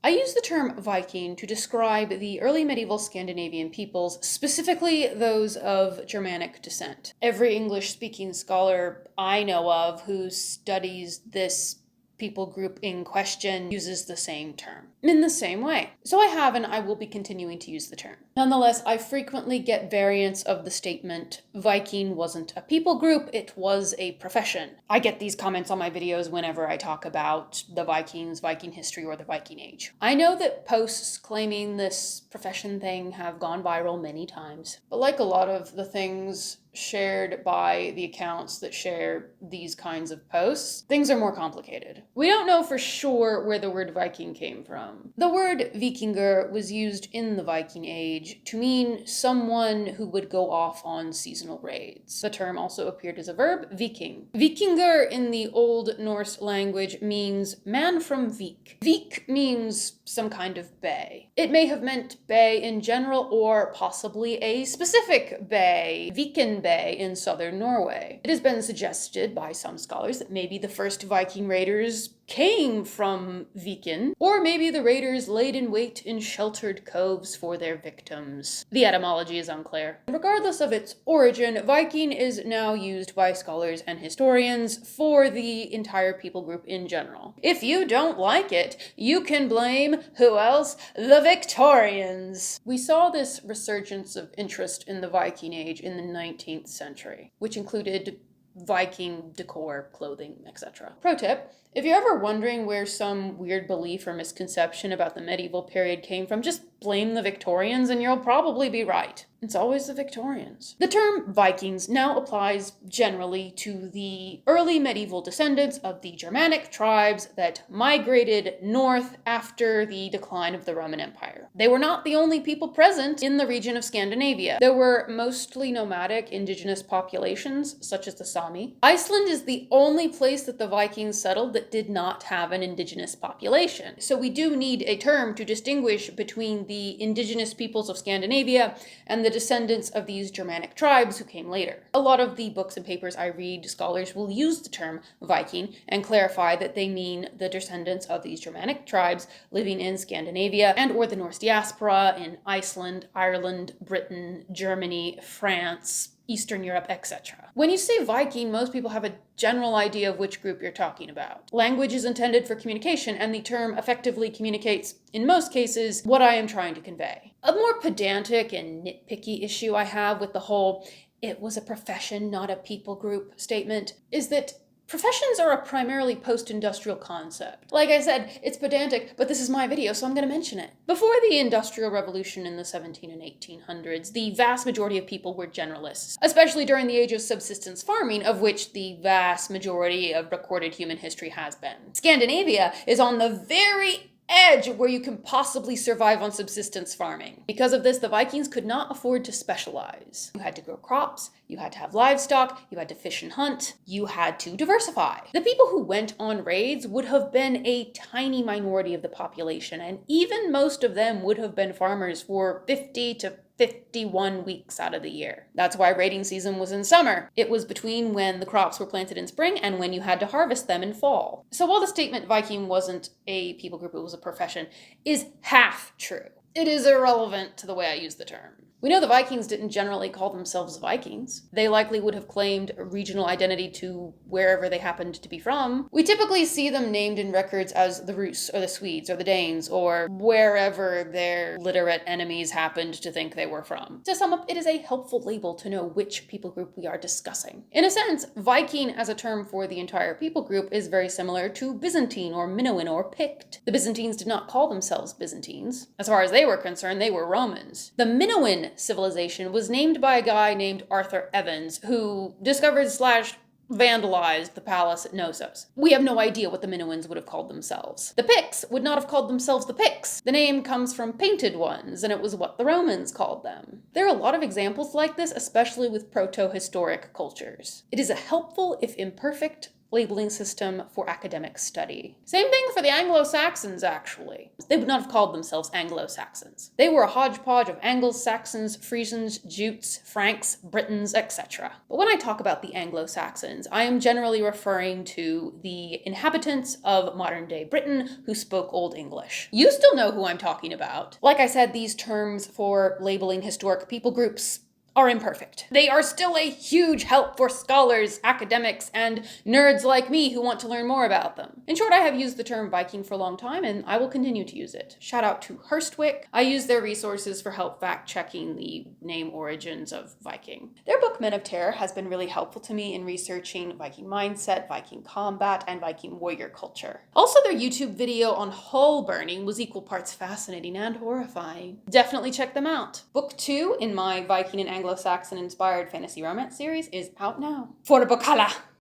I use the term Viking to describe the early medieval Scandinavian peoples, specifically those of Germanic descent. Every English-speaking scholar I know of who studies this people group in question uses the same term in the same way. So I have and I will be continuing to use the term. Nonetheless, I frequently get variants of the statement, Viking wasn't a people group, it was a profession. I get these comments on my videos whenever I talk about the Vikings, Viking history, or the Viking Age. I know that posts claiming this profession thing have gone viral many times, but like a lot of the things shared by the accounts that share these kinds of posts, things are more complicated. We don't know for sure where the word Viking came from. The word Vikinger was used in the Viking Age to mean someone who would go off on seasonal raids. The term also appeared as a verb, Viking. Vikinger in the Old Norse language means man from Vik. Vik means some kind of bay. It may have meant bay in general or possibly a specific bay, Viken Bay in southern Norway. It has been suggested by some scholars that maybe the first Viking raiders came from Viken, or maybe the raiders laid in wait in sheltered coves for their victims. The etymology is unclear. Regardless of its origin, Viking is now used by scholars and historians for the entire people group in general. If you don't like it, you can blame, who else? The Victorians! We saw this resurgence of interest in the Viking Age in the 19th century, which included Viking decor, clothing, etc. Pro tip, if you're ever wondering where some weird belief or misconception about the medieval period came from, just blame the Victorians and you'll probably be right. It's always the Victorians. The term Vikings now applies generally to the early medieval descendants of the Germanic tribes that migrated north after the decline of the Roman Empire. They were not the only people present in the region of Scandinavia. There were mostly nomadic indigenous populations, such as the Sami. Iceland is the only place that the Vikings settled that did not have an indigenous population. So we do need a term to distinguish between the indigenous peoples of Scandinavia and the descendants of these Germanic tribes who came later. A lot of the books and papers I read, scholars will use the term Viking and clarify that they mean the descendants of these Germanic tribes living in Scandinavia and or the Norse diaspora in Iceland, Ireland, Britain, Germany, France, Eastern Europe, etc. When you say Viking, most people have a general idea of which group you're talking about. Language is intended for communication, and the term effectively communicates, in most cases, what I am trying to convey. A more pedantic and nitpicky issue I have with the whole "it was a profession, not a people group" statement is that professions are a primarily post-industrial concept. Like I said, it's pedantic, but this is my video, so I'm going to mention it. Before the Industrial Revolution in the 1700s and 1800s, the vast majority of people were generalists, especially during the age of subsistence farming, of which the vast majority of recorded human history has been. Scandinavia is on the very edge where you can possibly survive on subsistence farming. Because of this, the Vikings could not afford to specialize. You had to grow crops, you had to have livestock, you had to fish and hunt, you had to diversify. The people who went on raids would have been a tiny minority of the population, and even most of them would have been farmers for 50 to 51 weeks out of the year. That's why raiding season was in summer. It was between when the crops were planted in spring and when you had to harvest them in fall. So while the statement Viking wasn't a people group, it was a profession, is half true. It is irrelevant to the way I use the term. We know the Vikings didn't generally call themselves Vikings. They likely would have claimed a regional identity to wherever they happened to be from. We typically see them named in records as the Rus, or the Swedes, or the Danes, or wherever their literate enemies happened to think they were from. To sum up, it is a helpful label to know which people group we are discussing. In a sense, Viking as a term for the entire people group is very similar to Byzantine, or Minoan, or Pict. The Byzantines did not call themselves Byzantines. As far as they were concerned, they were Romans. The Minoan civilization was named by a guy named Arthur Evans, who discovered / vandalized the palace at Knossos. We have no idea what the Minoans would have called themselves. The Picts would not have called themselves the Picts. The name comes from painted ones, and it was what the Romans called them. There are a lot of examples like this, especially with proto-historic cultures. It is a helpful, if imperfect, labeling system for academic study. Same thing for the Anglo-Saxons, actually. They would not have called themselves Anglo-Saxons. They were a hodgepodge of Angles, Saxons, Frisians, Jutes, Franks, Britons, etc. But when I talk about the Anglo-Saxons, I am generally referring to the inhabitants of modern-day Britain who spoke Old English. You still know who I'm talking about. Like I said, these terms for labeling historic people groups are imperfect. They are still a huge help for scholars, academics, and nerds like me who want to learn more about them. In short, I have used the term Viking for a long time, and I will continue to use it. Shout out to Hurstwick. I use their resources for help fact-checking the name origins of Viking. Their book, Men of Terror, has been really helpful to me in researching Viking mindset, Viking combat, and Viking warrior culture. Also, their YouTube video on hull burning was equal parts fascinating and horrifying. Definitely check them out. Book 2 in my Viking and Anglo-Saxon inspired fantasy romance series is out now. For Bokala!